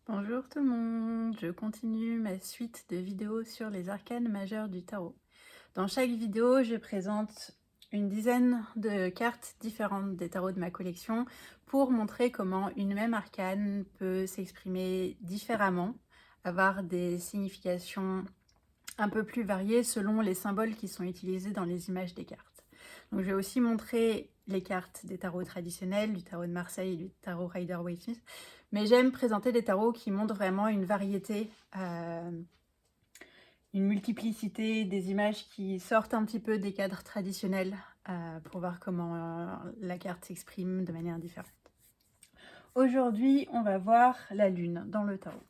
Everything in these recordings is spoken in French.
Bonjour tout le monde, je continue ma suite de vidéos sur les arcanes majeures du tarot. Dans chaque vidéo, je présente une dizaine de cartes différentes des tarots de ma collection pour montrer comment une même arcane peut s'exprimer différemment, avoir des significations un peu plus variées selon les symboles qui sont utilisés dans les images des cartes. Donc je vais aussi montrer les cartes des tarots traditionnels, du tarot de Marseille et du tarot Rider-Waite-Smith, mais j'aime présenter des tarots qui montrent vraiment une variété, une multiplicité des images qui sortent un petit peu des cadres traditionnels pour voir comment la carte s'exprime de manière différente. Aujourd'hui, on va voir la lune dans le tarot.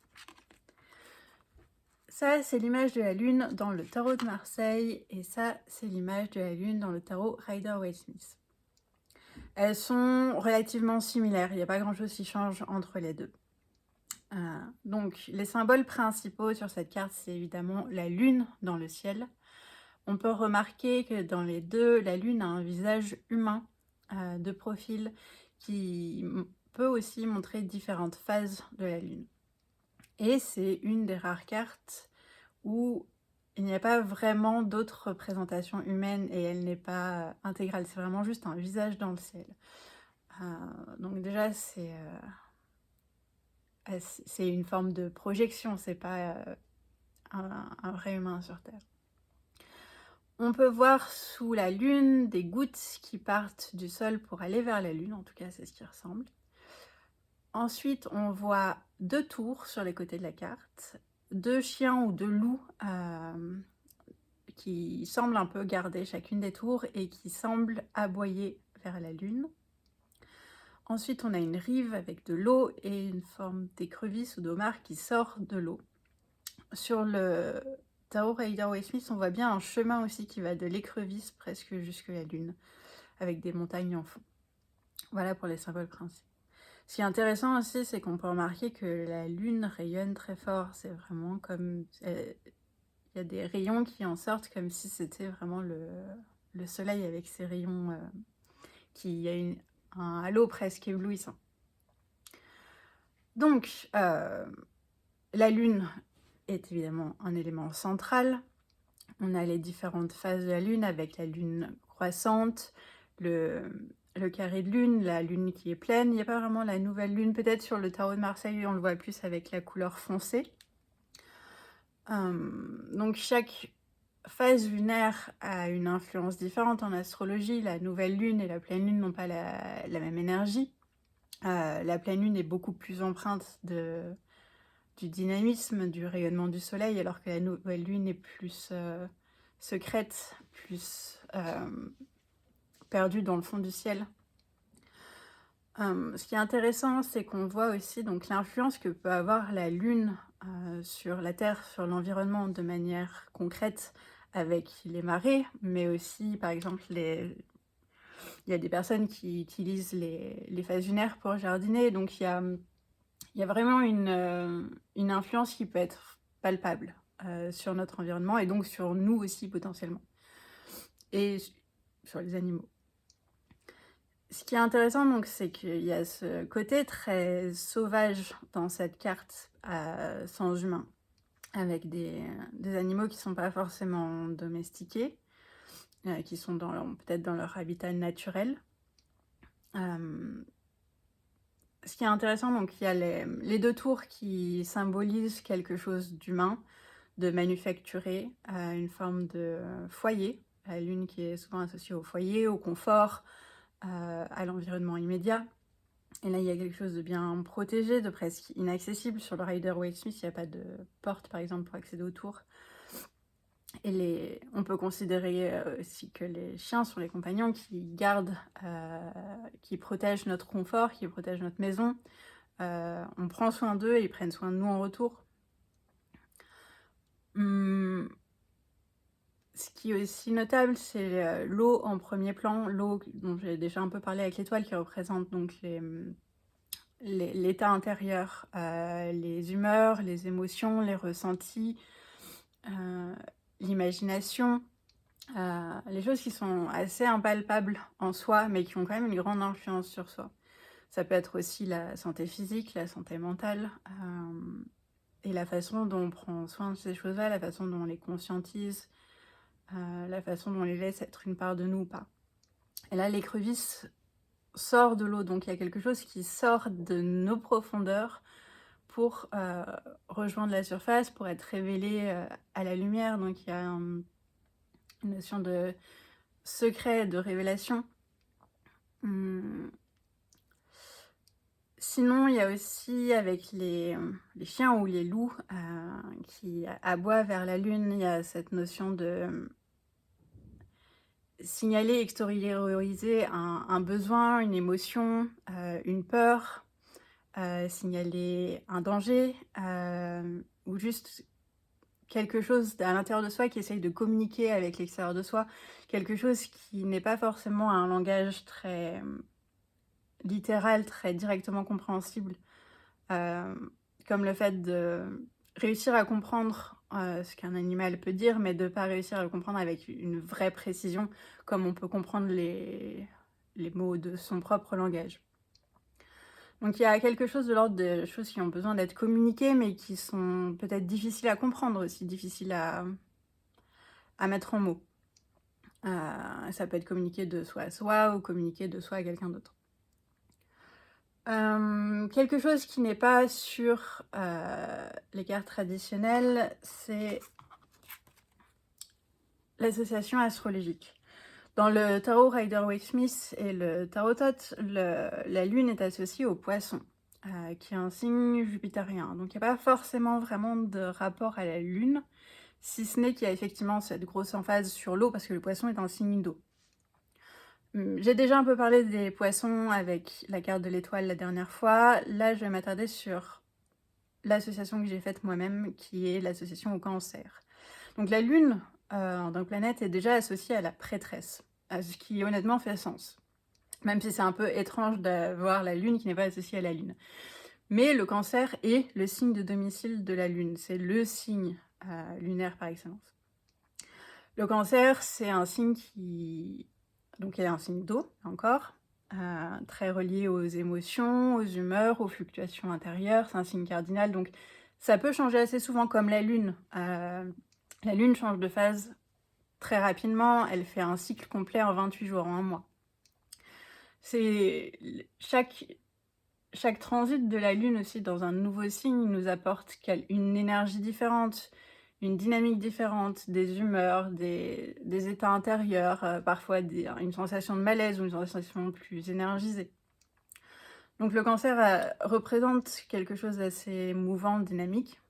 Ça, c'est l'image de la lune dans le tarot de Marseille et ça, c'est l'image de la lune dans le tarot Rider-Waite-Smith. Elles sont relativement similaires, il n'y a pas grand-chose qui change entre les deux. Donc, les symboles principaux sur cette carte, c'est évidemment la lune dans le ciel. On peut remarquer que dans les deux, la lune a un visage humain de profil qui peut aussi montrer différentes phases de la lune. Et c'est une des rares cartes où il n'y a pas vraiment d'autres représentations humaines et elle n'est pas intégrale. C'est vraiment juste un visage dans le ciel. Donc déjà, c'est une forme de projection, c'est pas un vrai humain sur Terre. On peut voir sous la lune des gouttes qui partent du sol pour aller vers la lune, en tout cas c'est ce qui ressemble. Ensuite, on voit deux tours sur les côtés de la carte, deux chiens ou deux loups qui semblent un peu garder chacune des tours et qui semblent aboyer vers la lune. Ensuite, on a une rive avec de l'eau et une forme d'écrevisse ou d'homard qui sort de l'eau. Sur le tarot Rider-Waite-Smith, on voit bien un chemin aussi qui va de l'écrevisse presque jusque la lune, avec des montagnes en fond. Voilà pour les symboles principaux. Ce qui est intéressant aussi, c'est qu'on peut remarquer que la lune rayonne très fort. C'est vraiment comme... Il y a des rayons qui en sortent comme si c'était vraiment le soleil avec ses rayons qui a un halo presque éblouissant. Donc, la lune est évidemment un élément central. On a les différentes phases de la lune avec la lune croissante, le carré de lune, la lune qui est pleine. Il n'y a pas vraiment la nouvelle lune. Peut-être sur le tarot de Marseille, on le voit plus avec la couleur foncée. Donc chaque phase lunaire a une influence différente en astrologie. La nouvelle lune et la pleine lune n'ont pas la même énergie. La pleine lune est beaucoup plus empreinte du dynamisme, du rayonnement du soleil, alors que la nouvelle lune est plus secrète, plus perdue dans le fond du ciel. Ce qui est intéressant, c'est qu'on voit aussi donc l'influence que peut avoir la lune sur la Terre, sur l'environnement de manière concrète avec les marées, mais aussi par exemple il y a des personnes qui utilisent les phases lunaires pour jardiner, donc il y a vraiment une influence qui peut être palpable sur notre environnement et donc sur nous aussi potentiellement, et sur les animaux. Ce qui est intéressant, donc, c'est qu'il y a ce côté très sauvage dans cette carte sans humain, avec des animaux qui ne sont pas forcément domestiqués, qui sont peut-être dans leur habitat naturel. Ce qui est intéressant, donc, il y a les deux tours qui symbolisent quelque chose d'humain, de manufacturé, une forme de foyer, la lune qui est souvent associée au foyer, au confort, à l'environnement immédiat. Et là, il y a quelque chose de bien protégé, de presque inaccessible. Sur le Rider-Waite-Smith, il n'y a pas de porte, par exemple, pour accéder aux tours. Et on peut considérer aussi que les chiens sont les compagnons qui gardent, qui protègent notre confort, qui protègent notre maison. On prend soin d'eux et ils prennent soin de nous en retour. Ce qui est aussi notable, c'est l'eau en premier plan, l'eau dont j'ai déjà un peu parlé avec l'étoile, qui représente donc l'état intérieur, les humeurs, les émotions, les ressentis, l'imagination, les choses qui sont assez impalpables en soi, mais qui ont quand même une grande influence sur soi. Ça peut être aussi la santé physique, la santé mentale, et la façon dont on prend soin de ces choses-là, la façon dont on les conscientise, la façon dont on les laisse être une part de nous ou pas. Et là, l'écrevisse sort de l'eau, donc il y a quelque chose qui sort de nos profondeurs pour rejoindre la surface, pour être révélé à la lumière. Donc il y a une notion de secret, de révélation. Sinon, il y a aussi avec les chiens ou les loups qui aboient vers la lune, il y a cette notion de signaler, extérioriser un besoin, une émotion, une peur, signaler un danger, ou juste quelque chose à l'intérieur de soi qui essaye de communiquer avec l'extérieur de soi, quelque chose qui n'est pas forcément un langage très littéral, très directement compréhensible, comme le fait de réussir à comprendre ce qu'un animal peut dire, mais de ne pas réussir à le comprendre avec une vraie précision, comme on peut comprendre les mots de son propre langage. Donc il y a quelque chose de l'ordre de choses qui ont besoin d'être communiquées, mais qui sont peut-être difficiles à comprendre aussi, difficiles à mettre en mots. Ça peut être communiqué de soi à soi ou communiqué de soi à quelqu'un d'autre. Quelque chose qui n'est pas sur les cartes traditionnelles, c'est l'association astrologique. Dans le tarot Rider-Waite-Smith et le tarot Thoth, la lune est associée au poisson, qui est un signe jupitérien. Donc il n'y a pas forcément vraiment de rapport à la lune, si ce n'est qu'il y a effectivement cette grosse emphase sur l'eau, parce que le poisson est un signe d'eau. J'ai déjà un peu parlé des poissons avec la carte de l'étoile la dernière fois. Là, je vais m'attarder sur l'association que j'ai faite moi-même, qui est l'association au cancer. Donc la lune, en tant que planète, est déjà associée à la prêtresse, ce qui honnêtement fait sens. Même si c'est un peu étrange d'avoir la lune qui n'est pas associée à la lune. Mais le cancer est le signe de domicile de la lune. C'est le signe lunaire par excellence. Le cancer, c'est un signe qui... Donc il y a un signe d'eau, encore, très relié aux émotions, aux humeurs, aux fluctuations intérieures. C'est un signe cardinal, donc ça peut changer assez souvent, comme la lune. La lune change de phase très rapidement, elle fait un cycle complet en 28 jours, en un mois. C'est chaque transit de la lune aussi dans un nouveau signe nous apporte une énergie différente, une dynamique différente, des humeurs, des états intérieurs, parfois une sensation de malaise ou une sensation plus énergisée. Donc le cancer représente quelque chose d'assez mouvant, dynamique,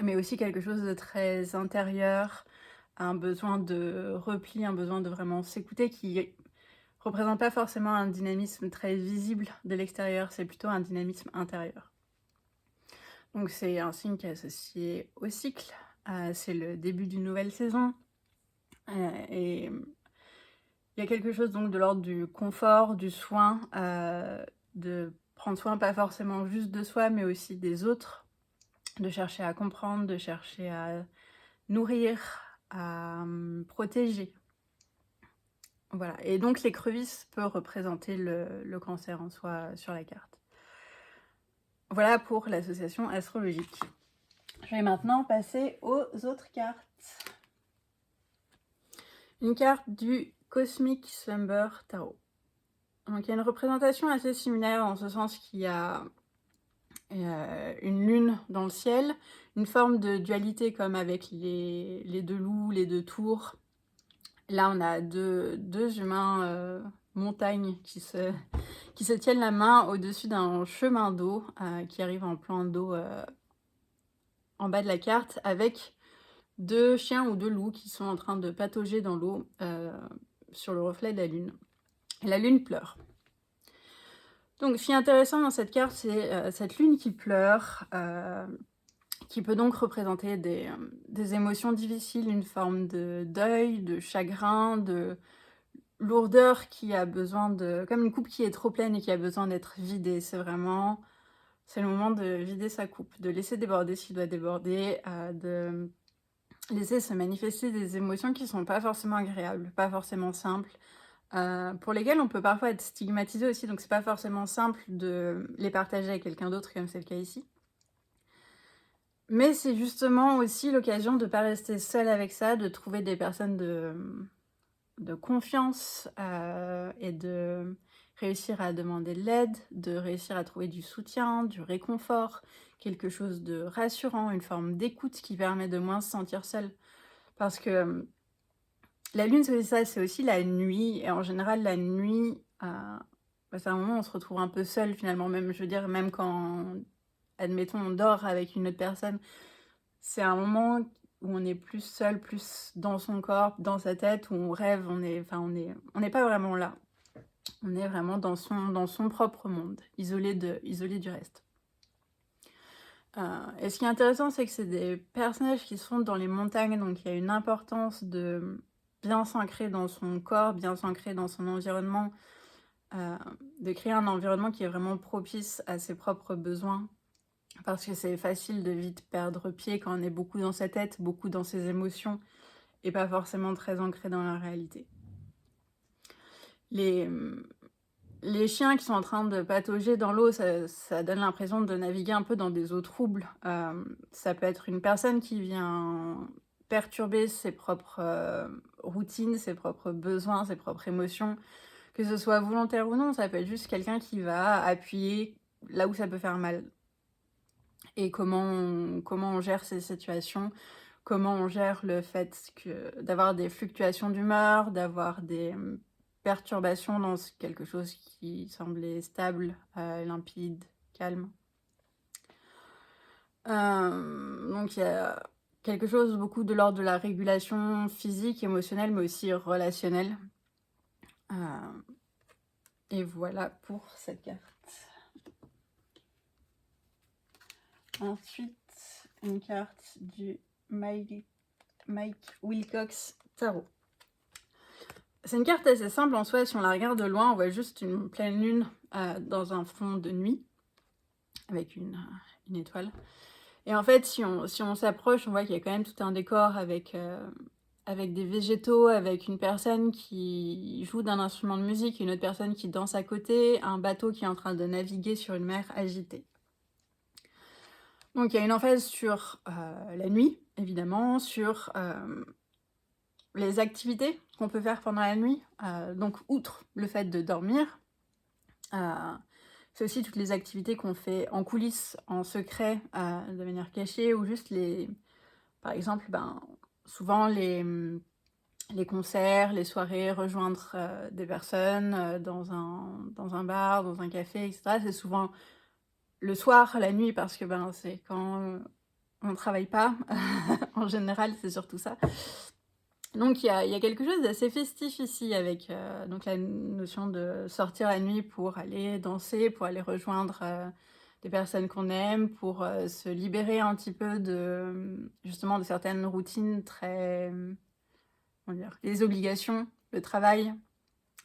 mais aussi quelque chose de très intérieur, un besoin de repli, un besoin de vraiment s'écouter, qui représente pas forcément un dynamisme très visible de l'extérieur, c'est plutôt un dynamisme intérieur. Donc c'est un signe qui est associé au cycle, c'est le début d'une nouvelle saison, et il y a quelque chose donc de l'ordre du confort, du soin, de prendre soin pas forcément juste de soi, mais aussi des autres, de chercher à comprendre, de chercher à nourrir, à protéger. Voilà, et donc l'écrevisse peut représenter le cancer en soi sur la carte. Voilà pour l'association astrologique. Je vais maintenant passer aux autres cartes. Une carte du Cosmic Slumber Tarot. Donc il y a une représentation assez similaire en ce sens qu'il y a une lune dans le ciel, une forme de dualité comme avec les deux loups, les deux tours. Là on a deux humains montagnes qui se tiennent la main au-dessus d'un chemin d'eau qui arrive en plan d'eau en bas de la carte, avec deux chiens ou deux loups qui sont en train de patauger dans l'eau sur le reflet de la lune. Et la lune pleure. Donc ce qui est intéressant dans cette carte, c'est cette lune qui pleure, qui peut donc représenter des émotions difficiles, une forme de deuil, de chagrin, de lourdeur qui a besoin de... comme une coupe qui est trop pleine et qui a besoin d'être vidée. C'est le moment de vider sa coupe, de laisser déborder ce qui doit déborder, de laisser se manifester des émotions qui sont pas forcément agréables, pas forcément simples, pour lesquels on peut parfois être stigmatisé aussi, donc c'est pas forcément simple de les partager avec quelqu'un d'autre comme c'est le cas ici. Mais c'est justement aussi l'occasion de pas rester seul avec ça, de trouver des personnes de confiance, et de réussir à demander de l'aide, de réussir à trouver du soutien, du réconfort, quelque chose de rassurant, une forme d'écoute qui permet de moins se sentir seul. Parce que, la lune, c'est ça, c'est aussi la nuit et en général la nuit, c'est un moment où on se retrouve un peu seul finalement, même je veux dire même quand, admettons, on dort avec une autre personne, c'est un moment où on est plus seul, plus dans son corps, dans sa tête, où on rêve, on n'est pas vraiment là. On est vraiment dans son propre monde, isolé du reste. Et ce qui est intéressant, c'est que c'est des personnages qui sont dans les montagnes, donc il y a une importance de bien s'ancrer dans son corps, bien s'ancrer dans son environnement, de créer un environnement qui est vraiment propice à ses propres besoins. Parce que c'est facile de vite perdre pied quand on est beaucoup dans sa tête, beaucoup dans ses émotions, et pas forcément très ancré dans la réalité. Les chiens qui sont en train de patauger dans l'eau, ça donne l'impression de naviguer un peu dans des eaux troubles. Ça peut être une personne qui vient perturber ses propres routines, ses propres besoins, ses propres émotions, que ce soit volontaire ou non. Ça peut être juste quelqu'un qui va appuyer là où ça peut faire mal. Et comment on gère ces situations, comment on gère le fait d'avoir des fluctuations d'humeur, d'avoir des perturbations dans quelque chose qui semblait stable, limpide, calme. Donc il y a quelque chose beaucoup de l'ordre de la régulation physique, émotionnelle, mais aussi relationnelle. Et voilà pour cette carte. Ensuite, une carte du Mike Wilcox Tarot. C'est une carte assez simple en soi, si on la regarde de loin, on voit juste une pleine lune dans un fond de nuit, avec une étoile. Et en fait, si on s'approche, on voit qu'il y a quand même tout un décor avec des végétaux, avec une personne qui joue d'un instrument de musique, une autre personne qui danse à côté, un bateau qui est en train de naviguer sur une mer agitée. Donc il y a une emphase sur la nuit, évidemment, sur les activités qu'on peut faire pendant la nuit. Donc outre le fait de dormir, c'est aussi toutes les activités qu'on fait en coulisses, en secret, de manière cachée, ou juste par exemple, souvent les concerts, les soirées, rejoindre des personnes dans un bar, dans un café, etc. C'est souvent le soir, la nuit, parce que c'est quand on ne travaille pas. En général, c'est surtout ça. Donc il y a quelque chose d'assez festif ici avec donc la notion de sortir la nuit pour aller danser, pour aller rejoindre des personnes qu'on aime, pour se libérer un petit peu justement de certaines routines très, comment dire, les obligations, le travail,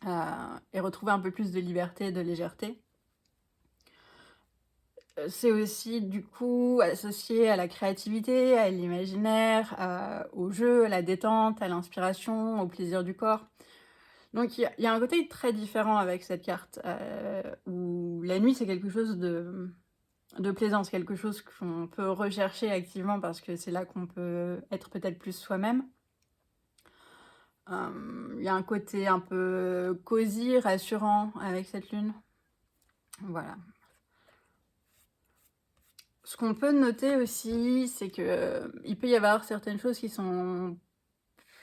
et retrouver un peu plus de liberté et de légèreté. C'est aussi du coup associé à la créativité, à l'imaginaire, au jeu, à la détente, à l'inspiration, au plaisir du corps. Donc il y a un côté très différent avec cette carte, où la nuit c'est quelque chose de plaisant, c'est quelque chose qu'on peut rechercher activement parce que c'est là qu'on peut être peut-être plus soi-même. Il y a un côté un peu cosy, rassurant avec cette lune. Voilà. Ce qu'on peut noter aussi, c'est que il peut y avoir certaines choses qui sont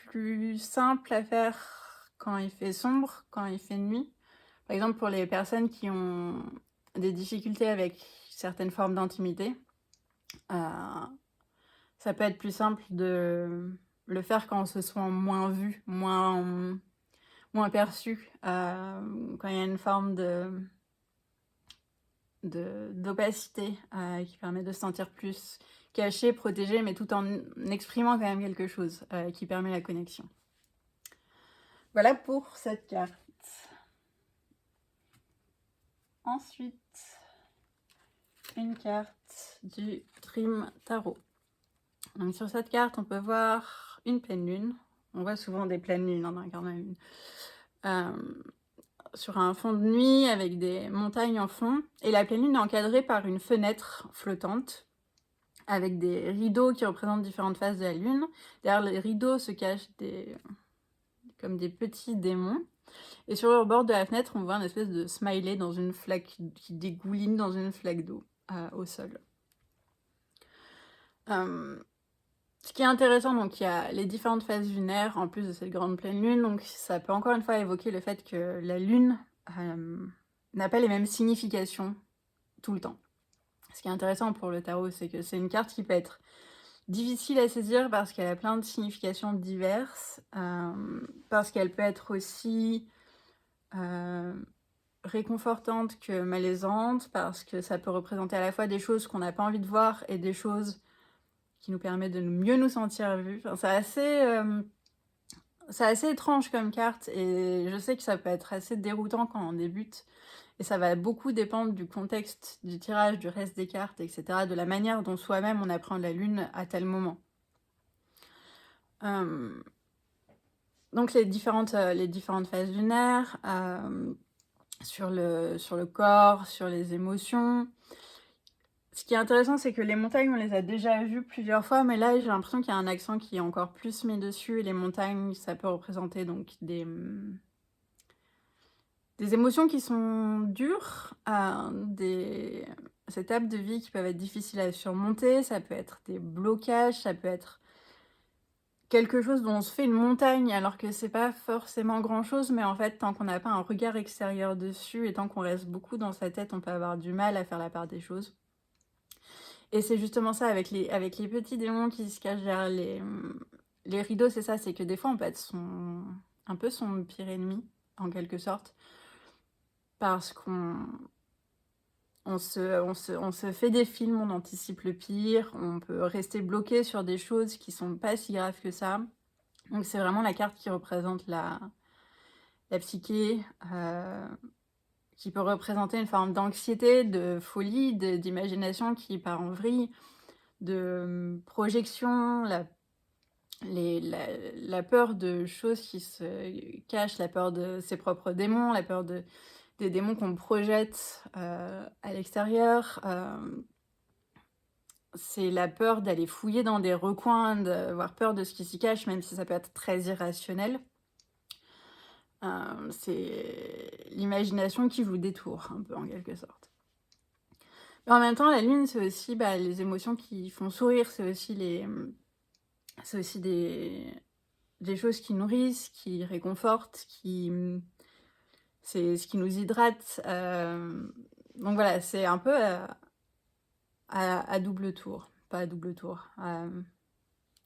plus simples à faire quand il fait sombre, quand il fait nuit. Par exemple, pour les personnes qui ont des difficultés avec certaines formes d'intimité, ça peut être plus simple de le faire quand on se sent moins vu, moins perçu, quand il y a une forme d'opacité qui permet de se sentir plus caché, protégé, mais tout en exprimant quand même quelque chose qui permet la connexion. Voilà pour cette carte. Ensuite, une carte du Dream Tarot. Donc sur cette carte, on peut voir une pleine lune. On voit souvent des pleines lunes dans un carnet lune. sur un fond de nuit avec des montagnes en fond, et la pleine lune est encadrée par une fenêtre flottante avec des rideaux qui représentent différentes phases de la lune. Derrière les rideaux se cachent comme des petits démons. Et sur le bord de la fenêtre, on voit une espèce de smiley dans une flaque qui dégouline dans une flaque d'eau au sol. Ce qui est intéressant, donc il y a les différentes phases lunaires en plus de cette grande pleine lune, donc ça peut encore une fois évoquer le fait que la lune n'a pas les mêmes significations tout le temps. Ce qui est intéressant pour le tarot, c'est que c'est une carte qui peut être difficile à saisir parce qu'elle a plein de significations diverses, parce qu'elle peut être aussi réconfortante que malaisante, parce que ça peut représenter à la fois des choses qu'on n'a pas envie de voir et des choses qui nous permettent de mieux nous sentir vus. Enfin, c'est assez étrange comme carte, et je sais que ça peut être assez déroutant quand on débute, et ça va beaucoup dépendre du contexte du tirage, du reste des cartes, etc., de la manière dont soi-même on apprend la lune à tel moment. Donc les différentes phases lunaires, sur le corps, sur les émotions. Ce qui est intéressant, c'est que les montagnes, on les a déjà vues plusieurs fois, mais là, j'ai l'impression qu'il y a un accent qui est encore plus mis dessus. Et les montagnes, ça peut représenter donc des émotions qui sont dures, des étapes de vie qui peuvent être difficiles à surmonter. Ça peut être des blocages, ça peut être quelque chose dont on se fait une montagne alors que c'est pas forcément grand chose, mais en fait, tant qu'on n'a pas un regard extérieur dessus et tant qu'on reste beaucoup dans sa tête, on peut avoir du mal à faire la part des choses. Et c'est justement ça avec les petits démons qui se cachent derrière les rideaux, c'est ça, c'est que des fois on peut être un peu son pire ennemi, en quelque sorte, parce qu'on se fait des films, on anticipe le pire, on peut rester bloqué sur des choses qui sont pas si graves que ça. Donc c'est vraiment la carte qui représente la psyché, qui peut représenter une forme d'anxiété, de folie, d'imagination qui part en vrille, de projection, la peur de choses qui se cachent, la peur de ses propres démons, la peur des démons qu'on projette à l'extérieur. C'est la peur d'aller fouiller dans des recoins, d'avoir peur de ce qui s'y cache, même si ça peut être très irrationnel. C'est l'imagination qui joue des tours, un peu en quelque sorte. Mais en même temps, la lune, c'est aussi les émotions qui font sourire, c'est aussi des choses qui nourrissent, qui réconfortent, c'est ce qui nous hydrate. Donc voilà, c'est un peu à double tour, pas à double tour,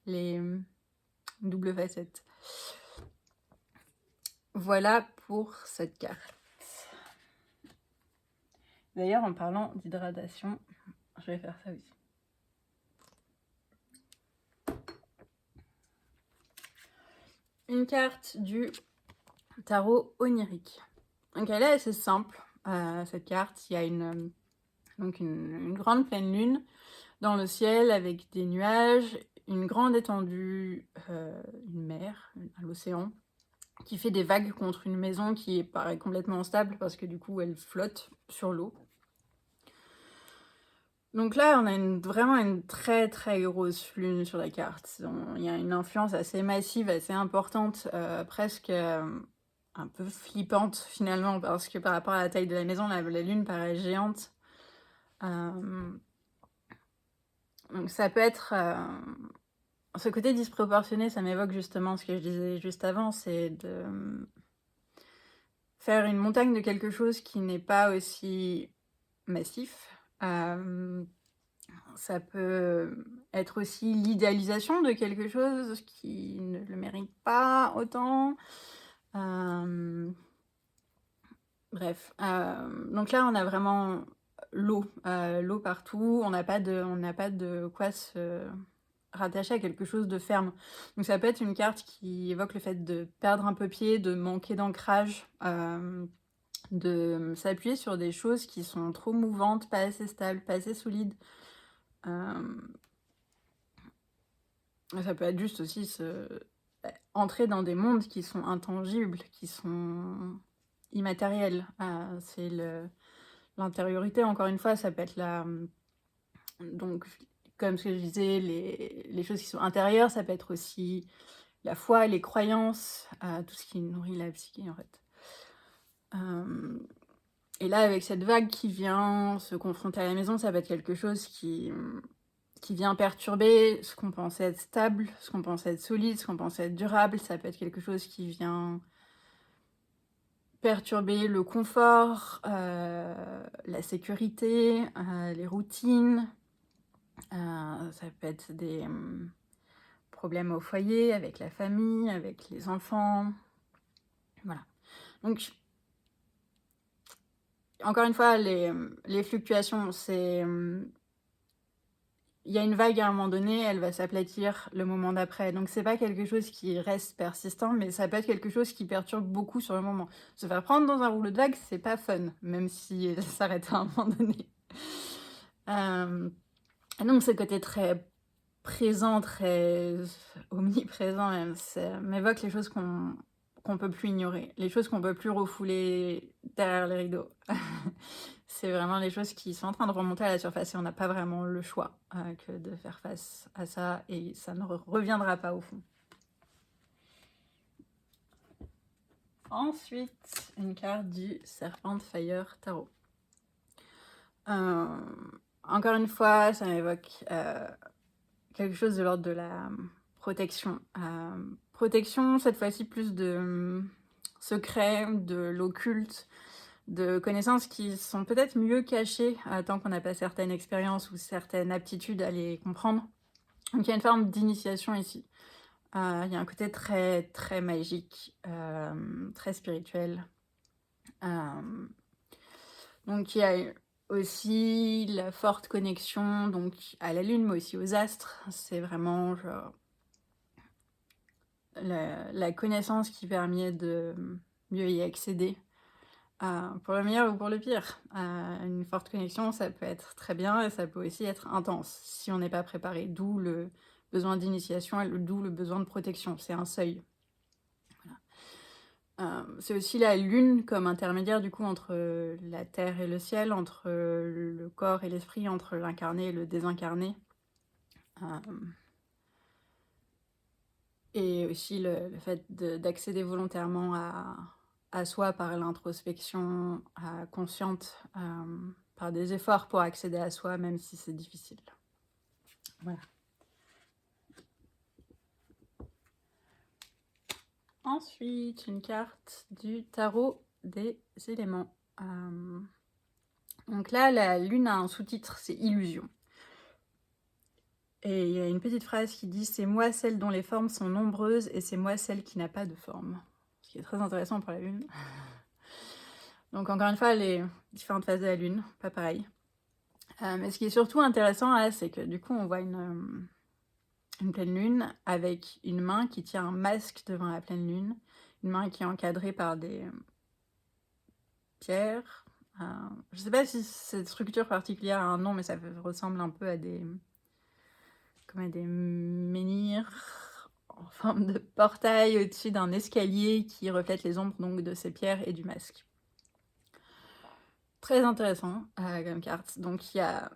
les doubles facettes. Voilà pour cette carte. D'ailleurs, en parlant d'hydratation, je vais faire ça aussi. Une carte du tarot onirique. Donc elle est assez simple, cette carte. Il y a une grande pleine lune dans le ciel avec des nuages, une grande étendue, une mer, l'océan, qui fait des vagues contre une maison qui paraît complètement instable parce que du coup elle flotte sur l'eau. Donc là, on a vraiment une très très grosse lune sur la carte. Il y a une influence assez massive, assez importante, presque un peu flippante finalement, parce que par rapport à la taille de la maison, la lune paraît géante. Donc ça peut être... ce côté disproportionné, ça m'évoque justement ce que je disais juste avant, c'est de faire une montagne de quelque chose qui n'est pas aussi massif. Ça peut être aussi l'idéalisation de quelque chose qui ne le mérite pas autant. Bref. Donc là, on a vraiment l'eau partout. On n'a pas de quoi se rattacher à quelque chose de ferme. Donc ça peut être une carte qui évoque le fait de perdre un peu pied, de manquer d'ancrage, de s'appuyer sur des choses qui sont trop mouvantes, pas assez stables, pas assez solides. Ça peut être juste aussi entrer dans des mondes qui sont intangibles, qui sont immatériels. C'est l'intériorité, encore une fois, ça peut être donc, comme ce que je disais, les choses qui sont intérieures, ça peut être aussi la foi, les croyances, tout ce qui nourrit la psyché, en fait. Et là, avec cette vague qui vient se confronter à la maison, ça va être quelque chose qui vient perturber ce qu'on pensait être stable, ce qu'on pensait être solide, ce qu'on pensait être durable. Ça peut être quelque chose qui vient perturber le confort, la sécurité, les routines. Ça peut être des problèmes au foyer, avec la famille, avec les enfants. Voilà. Donc, encore une fois, les fluctuations, il y a une vague à un moment donné, elle va s'aplatir le moment d'après. Donc c'est pas quelque chose qui reste persistant, mais ça peut être quelque chose qui perturbe beaucoup sur le moment. Se faire prendre dans un rouleau de vague, c'est pas fun, même si ça s'arrête à un moment donné. Et donc ce côté très présent, très omniprésent même, ça m'évoque les choses qu'on peut plus ignorer, les choses qu'on peut plus refouler derrière les rideaux. C'est vraiment les choses qui sont en train de remonter à la surface et on n'a pas vraiment le choix que de faire face à ça et ça ne reviendra pas au fond. Ensuite, une carte du Serpent Fire Tarot. Encore une fois, ça m'évoque quelque chose de l'ordre de la protection. Protection, cette fois-ci, plus de secret, de l'occulte, de connaissances qui sont peut-être mieux cachées tant qu'on n'a pas certaines expériences ou certaines aptitudes à les comprendre. Donc il y a une forme d'initiation ici. Il y a un côté très, très magique, très spirituel. Donc il y a aussi la forte connexion donc, à la lune, mais aussi aux astres. C'est vraiment genre, la connaissance qui permet de mieux y accéder. Pour le meilleur ou pour le pire. Une forte connexion, ça peut être très bien et ça peut aussi être intense si on n'est pas préparé. D'où le besoin d'initiation et d'où le besoin de protection. C'est un seuil. Voilà. C'est aussi la lune comme intermédiaire du coup entre la terre et le ciel, entre le corps et l'esprit, entre l'incarné et le désincarné. Et aussi le fait d'accéder volontairement à soi par l'introspection consciente, par des efforts pour accéder à soi, même si c'est difficile. Voilà. Ensuite, une carte du tarot des éléments. Donc là, la lune a un sous-titre, c'est illusion. Et il y a une petite phrase qui dit « C'est moi celle dont les formes sont nombreuses et c'est moi celle qui n'a pas de forme ». Ce qui est très intéressant pour la lune. Donc encore une fois, les différentes phases de la lune, pas pareil. Mais ce qui est surtout intéressant là, c'est que du coup, on voit une pleine lune avec une main qui tient un masque devant la pleine lune, une main qui est encadrée par des pierres. Je sais pas si cette structure particulière a un nom, mais ça ressemble un peu à des menhirs en forme de portail au-dessus d'un escalier qui reflète les ombres donc de ces pierres et du masque. Très intéressant comme carte. Donc ça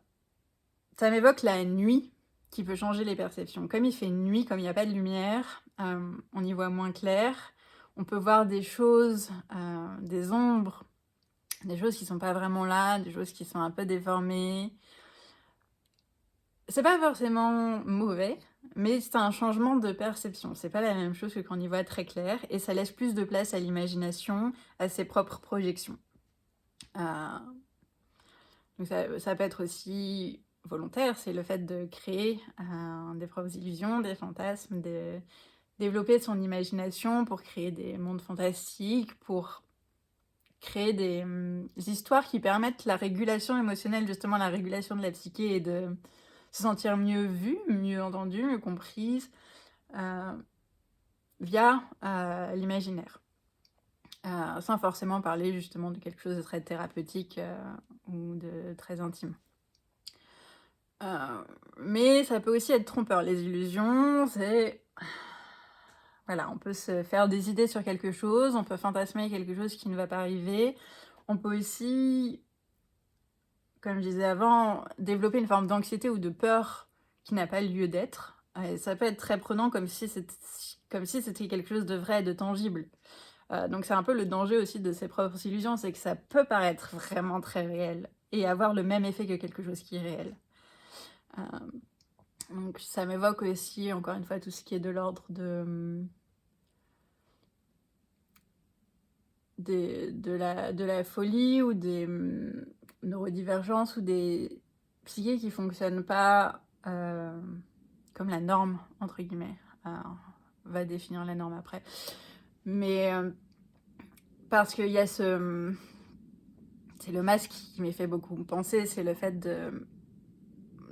m'évoque la nuit qui peut changer les perceptions. Comme il fait nuit, comme il n'y a pas de lumière, on y voit moins clair. On peut voir des choses, des ombres, des choses qui sont pas vraiment là, des choses qui sont un peu déformées. C'est pas forcément mauvais, mais c'est un changement de perception. C'est pas la même chose que quand on y voit très clair, et ça laisse plus de place à l'imagination, à ses propres projections. Donc ça peut être aussi volontaire, c'est le fait de créer des propres illusions, des fantasmes, de développer son imagination pour créer des mondes fantastiques, pour créer des histoires qui permettent la régulation émotionnelle, justement la régulation de la psyché et de se sentir mieux vue, mieux entendue, mieux comprise via l'imaginaire. Sans forcément parler justement de quelque chose de très thérapeutique ou de très intime. Mais ça peut aussi être trompeur. Les illusions, c'est voilà, on peut se faire des idées sur quelque chose, on peut fantasmer quelque chose qui ne va pas arriver. On peut aussi, comme je disais avant, développer une forme d'anxiété ou de peur qui n'a pas lieu d'être. Et ça peut être très prenant comme si c'était quelque chose de vrai, de tangible. Donc c'est un peu le danger aussi de ses propres illusions, c'est que ça peut paraître vraiment très réel et avoir le même effet que quelque chose qui est réel. Euh, donc ça m'évoque aussi, encore une fois, tout ce qui est de l'ordre de la folie ou des neurodivergences ou des psychés qui ne fonctionnent pas comme la norme, entre guillemets. On va définir la norme après. Mais parce qu'il y a ce... C'est le masque qui m'est fait beaucoup penser, c'est le fait de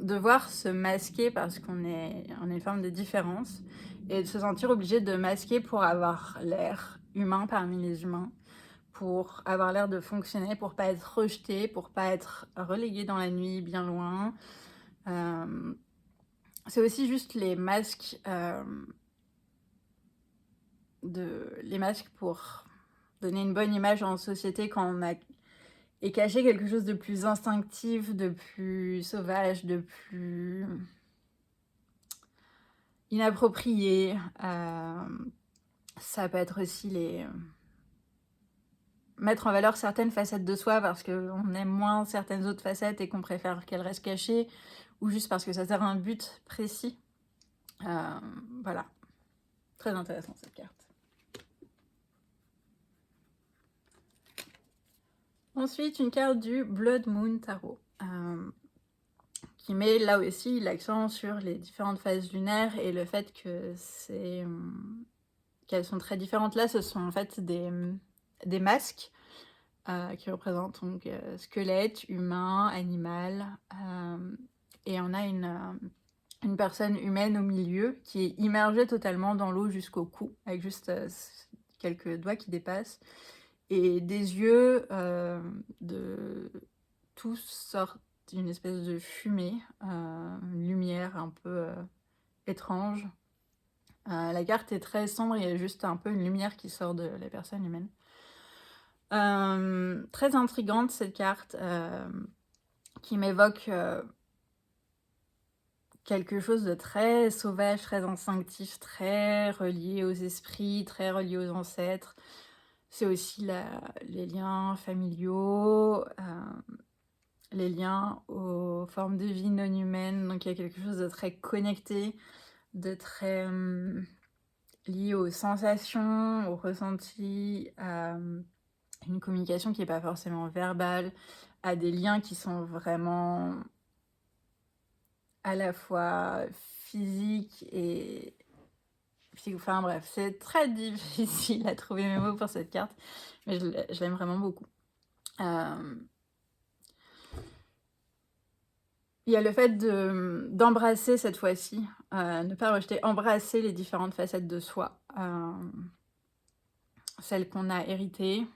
devoir se masquer parce qu'on est une forme de différence et de se sentir obligé de masquer pour avoir l'air humain parmi les humains, pour avoir l'air de fonctionner, pour pas être rejeté, pour pas être relégué dans la nuit bien loin. C'est aussi juste les masques, les masques pour donner une bonne image en société quand on a et cacher quelque chose de plus instinctif, de plus sauvage, de plus inapproprié. Ça peut être aussi mettre en valeur certaines facettes de soi parce qu'on aime moins certaines autres facettes et qu'on préfère qu'elles restent cachées, ou juste parce que ça sert à un but précis. Voilà. Très intéressant cette carte. Ensuite, une carte du Blood Moon Tarot, qui met là aussi l'accent sur les différentes phases lunaires et le fait que qu'elles sont très différentes. Là, ce sont en fait des masques qui représentent donc squelette, humain, animal. Et on a une personne humaine au milieu qui est immergée totalement dans l'eau jusqu'au cou, avec juste quelques doigts qui dépassent. Et des yeux de tous sortent d'une espèce de fumée, une lumière un peu étrange. La carte est très sombre, il y a juste un peu une lumière qui sort de la personne humaine. Très intrigante cette carte, qui m'évoque quelque chose de très sauvage, très instinctif, très relié aux esprits, très relié aux ancêtres. C'est aussi les liens familiaux, les liens aux formes de vie non humaines. Donc il y a quelque chose de très connecté, de très lié aux sensations, aux ressentis, à une communication qui n'est pas forcément verbale, à des liens qui sont vraiment à la fois physiques et... Enfin bref, c'est très difficile à trouver mes mots pour cette carte, mais je l'aime vraiment beaucoup. Il y a le fait d'embrasser cette fois-ci, ne pas rejeter, embrasser les différentes facettes de soi. Celles qu'on a héritées,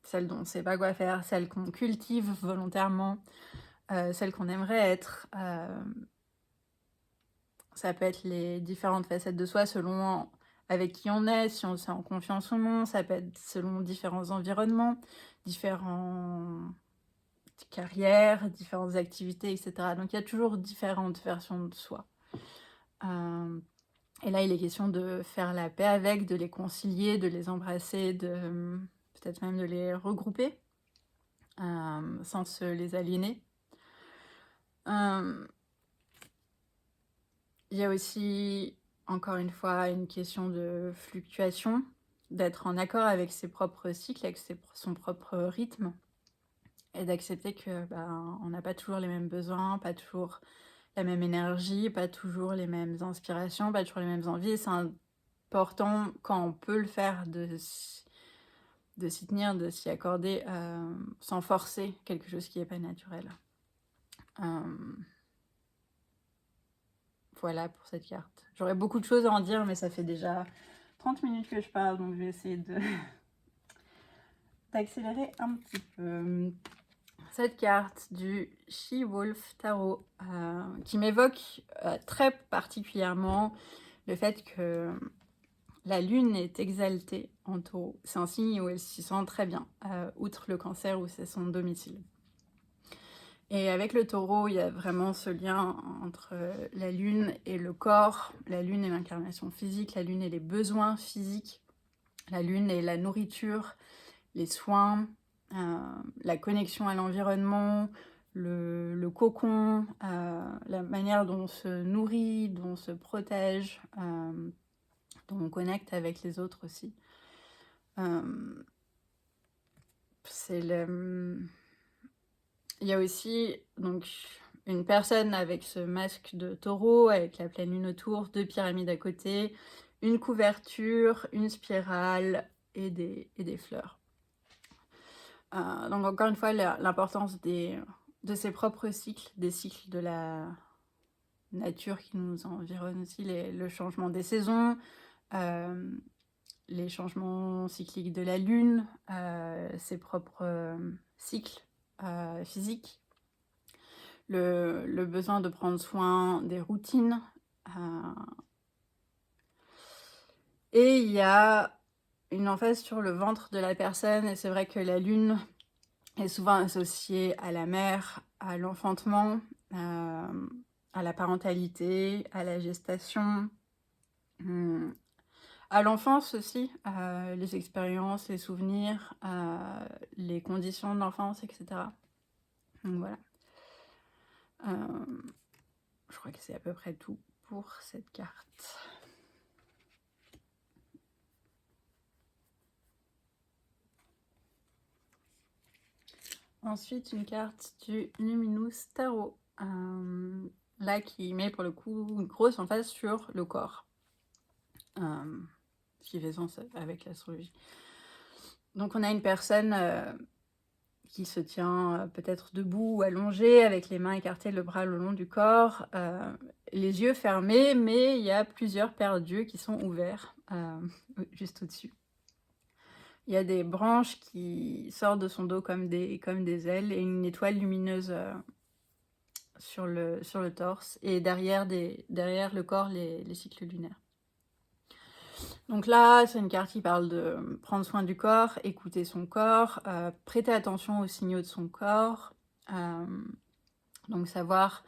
celles dont on ne sait pas quoi faire, celles qu'on cultive volontairement, celles qu'on aimerait être. Ça peut être les différentes facettes de soi selon avec qui on est, si on se sent en confiance ou non. Ça peut être selon différents environnements, différentes carrières, différentes activités, etc. Donc il y a toujours différentes versions de soi. Et là, il est question de faire la paix avec, de les concilier, de les embrasser, peut-être même de les regrouper, sans se les aliéner. Il y a aussi, encore une fois, une question de fluctuation, d'être en accord avec ses propres cycles, avec son propre rythme, et d'accepter que on n'a pas toujours les mêmes besoins, pas toujours la même énergie, pas toujours les mêmes inspirations, pas toujours les mêmes envies. C'est important, quand on peut le faire, de s'y tenir, de s'y accorder, sans forcer quelque chose qui n'est pas naturel. Voilà pour cette carte. J'aurais beaucoup de choses à en dire, mais ça fait déjà 30 minutes que je parle, donc je vais essayer d'accélérer un petit peu. Cette carte du She-Wolf Tarot, qui m'évoque très particulièrement le fait que la lune est exaltée en Taureau. C'est un signe où elle s'y sent très bien, outre le Cancer où c'est son domicile. Et avec le Taureau, il y a vraiment ce lien entre la lune et le corps. La lune est l'incarnation physique, la lune est les besoins physiques, la lune est la nourriture, les soins, la connexion à l'environnement, le cocon, la manière dont on se nourrit, dont on se protège, dont on connecte avec les autres aussi. C'est le... Il y a aussi donc, une personne avec ce masque de taureau, avec la pleine lune autour, 2 pyramides à côté, une couverture, une spirale et des fleurs. Donc encore une fois, l'importance de ses propres cycles, des cycles de la nature qui nous environne aussi, le changement des saisons, les changements cycliques de la lune, ses propres cycles physiques, le besoin de prendre soin des routines. Et il y a une emphase sur le ventre de la personne, et c'est vrai que la lune est souvent associée à la mère, à l'enfantement, à la parentalité, à la gestation, à l'enfance aussi, les expériences, les souvenirs, les conditions de l'enfance, etc. Donc voilà. Je crois que c'est à peu près tout pour cette carte. Ensuite, une carte du Luminous Tarot, là qui met pour le coup une grosse emphase sur le corps, ce qui fait sens avec l'astrologie. Donc on a une personne qui se tient peut-être debout ou allongée, avec les mains écartées, le bras le long du corps, les yeux fermés, mais il y a plusieurs paires d'yeux qui sont ouverts, juste au-dessus. Il y a des branches qui sortent de son dos comme des ailes et une étoile lumineuse sur le torse et derrière le corps les cycles lunaires. Donc là, c'est une carte qui parle de prendre soin du corps, écouter son corps, prêter attention aux signaux de son corps, donc savoir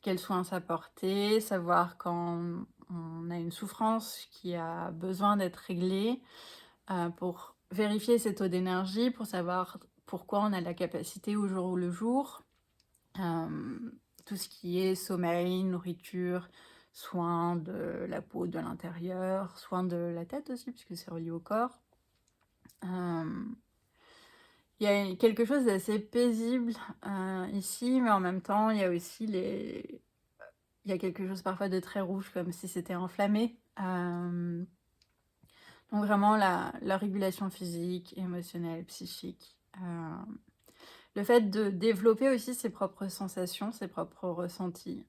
quels soins s'apporter, savoir quand on a une souffrance qui a besoin d'être réglée, pour vérifier ses taux d'énergie, pour savoir pourquoi on a la capacité au jour le jour, tout ce qui est sommeil, nourriture, soins de la peau de l'intérieur, soins de la tête aussi, puisque c'est relié au corps. Il y a quelque chose d'assez paisible ici, mais en même temps, il y a aussi il y a quelque chose parfois de très rouge, comme si c'était enflammé. Donc vraiment la régulation physique, émotionnelle, psychique. Le fait de développer aussi ses propres sensations, ses propres ressentis,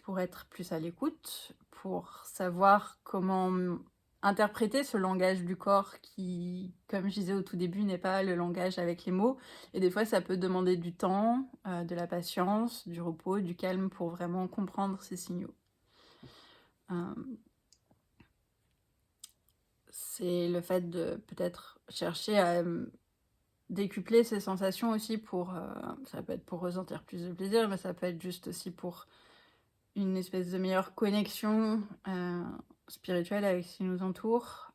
pour être plus à l'écoute, pour savoir comment interpréter ce langage du corps qui, comme je disais au tout début, n'est pas le langage avec les mots. Et des fois, ça peut demander du temps, de la patience, du repos, du calme pour vraiment comprendre ces signaux. C'est le fait de peut-être chercher à décupler ses sensations aussi pour... ça peut être pour ressentir plus de plaisir, mais ça peut être juste aussi pour une espèce de meilleure connexion spirituelle avec ce qui nous entoure,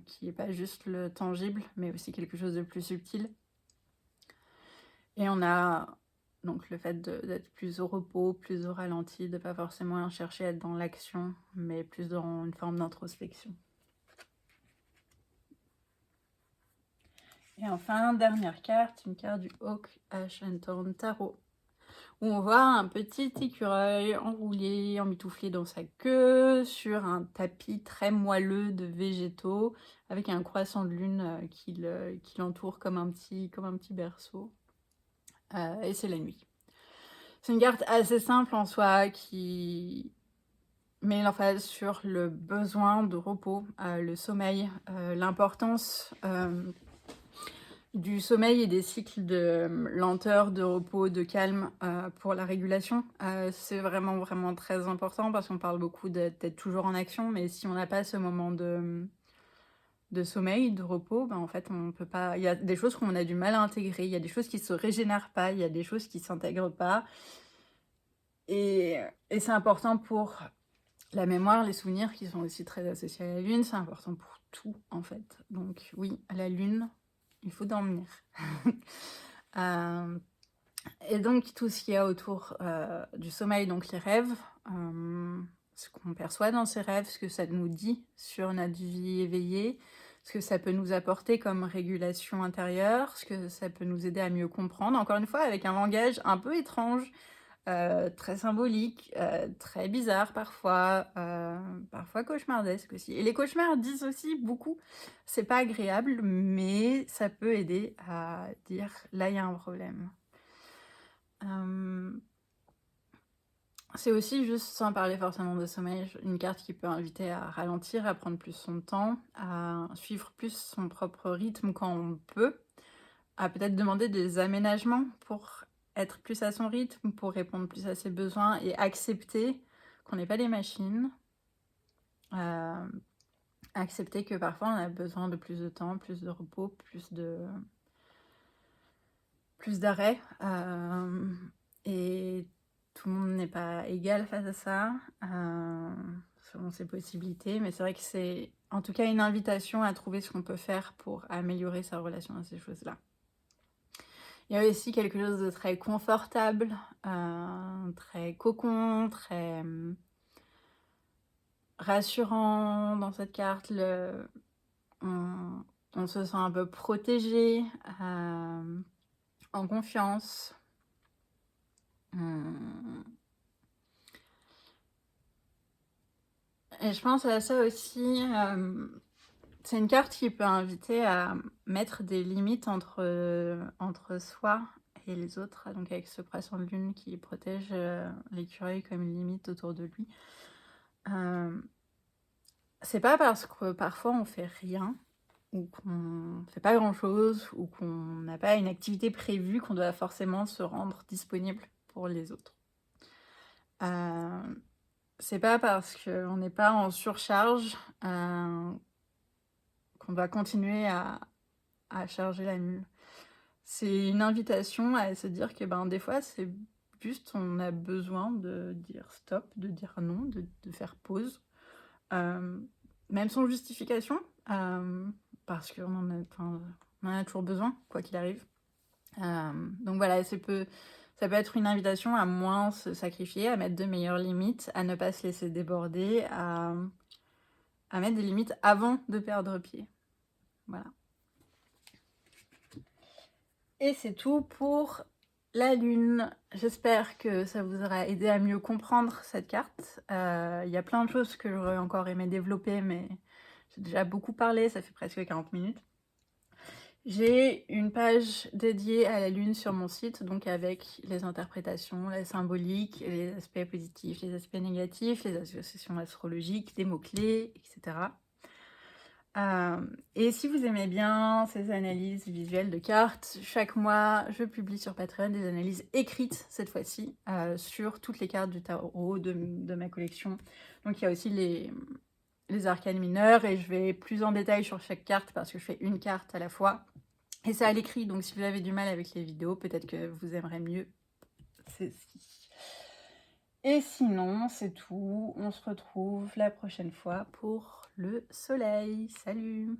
qui n'est pas juste le tangible, mais aussi quelque chose de plus subtil. Et on a donc le fait d'être plus au repos, plus au ralenti, de ne pas forcément chercher à être dans l'action, mais plus dans une forme d'introspection. Et enfin, dernière carte, une carte du Oak Ash and Thorn Tarot, où on voit un petit écureuil enroulé, emmitouflé dans sa queue, sur un tapis très moelleux de végétaux, avec un croissant de lune qui l'entoure comme un petit berceau. Et c'est la nuit. C'est une carte assez simple en soi, qui met l'emphase sur le besoin de repos, le sommeil, l'importance Du sommeil et des cycles de lenteur, de repos, de calme, pour la régulation. C'est vraiment, vraiment très important parce qu'on parle beaucoup d'être toujours en action, mais si on n'a pas ce moment de sommeil, de repos, ben, en fait, on peut pas il y a des choses qu'on a du mal à intégrer, il y a des choses qui se régénèrent pas, il y a des choses qui s'intègrent pas et c'est important pour la mémoire, les souvenirs qui sont aussi très associés à la lune, c'est important pour tout, en fait. Donc oui, à la lune, il faut dormir. Hem Et donc tout ce qu'il y a autour, du sommeil, donc les rêves, ce qu'on perçoit dans ces rêves, ce que ça nous dit sur notre vie éveillée, ce que ça peut nous apporter comme régulation intérieure, ce que ça peut nous aider à mieux comprendre. Encore une fois, avec un langage un peu étrange, très symbolique, très bizarre parfois, parfois cauchemardesque aussi. Et les cauchemars disent aussi beaucoup. C'est pas agréable, mais ça peut aider à dire: «Là, il y a un problème». Hem, c'est aussi juste, sans parler forcément de sommeil, une carte qui peut inviter à ralentir, à prendre plus son temps, à suivre plus son propre rythme quand on peut, à peut-être demander des aménagements pour être plus à son rythme, pour répondre plus à ses besoins et accepter qu'on n'est pas des machines. Hem, accepter que parfois on a besoin de plus de temps, plus de repos, plus d'arrêt, et tout le monde n'est pas égal face à ça, selon ses possibilités, mais c'est vrai que c'est en tout cas une invitation à trouver ce qu'on peut faire pour améliorer sa relation à ces choses-là. Il y a aussi quelque chose de très confortable, très cocon, très, rassurant dans cette carte. On on se sent un peu protégé, en confiance. Mmh. Et je pense à ça aussi, c'est une carte qui peut inviter à mettre des limites entre soi et les autres, donc avec ce poisson de lune qui protège, l'écureuil comme une limite autour de lui. Hem, c'est pas parce que parfois on fait rien ou qu'on fait pas grand-chose ou qu'on n'a pas une activité prévue qu'on doit forcément se rendre disponible pour les autres. Hem, c'est pas parce qu'on n'est pas en surcharge, qu'on doit continuer à charger la mule. C'est une invitation à se dire que, ben, des fois, c'est juste on a besoin de dire stop, de dire non, de faire pause, hem, même sans justification, parce qu'on en a enfin, on en a toujours besoin, quoi qu'il arrive. Donc voilà, ça peut être une invitation à moins se sacrifier, à mettre de meilleures limites, à ne pas se laisser déborder, à mettre des limites avant de perdre pied. Voilà. Et c'est tout pour la lune. J'espère que ça vous aura aidé à mieux comprendre cette carte. Il y a plein de choses que j'aurais encore aimé développer, mais j'ai déjà beaucoup parlé, ça fait presque 40 minutes. J'ai une page dédiée à la lune sur mon site, donc avec les interprétations, la symbolique, les aspects positifs, les aspects négatifs, les associations astrologiques, des mots-clés, etc. Et si vous aimez bien ces analyses visuelles de cartes, chaque mois, je publie sur Patreon des analyses écrites, cette fois-ci, sur toutes les cartes du tarot de ma collection. Donc il y a aussi les arcanes mineurs, et je vais plus en détail sur chaque carte, parce que je fais une carte à la fois. Et c'est à l'écrit, donc si vous avez du mal avec les vidéos, peut-être que vous aimerez mieux ceci. Et sinon, c'est tout. On se retrouve la prochaine fois pour le soleil. Salut!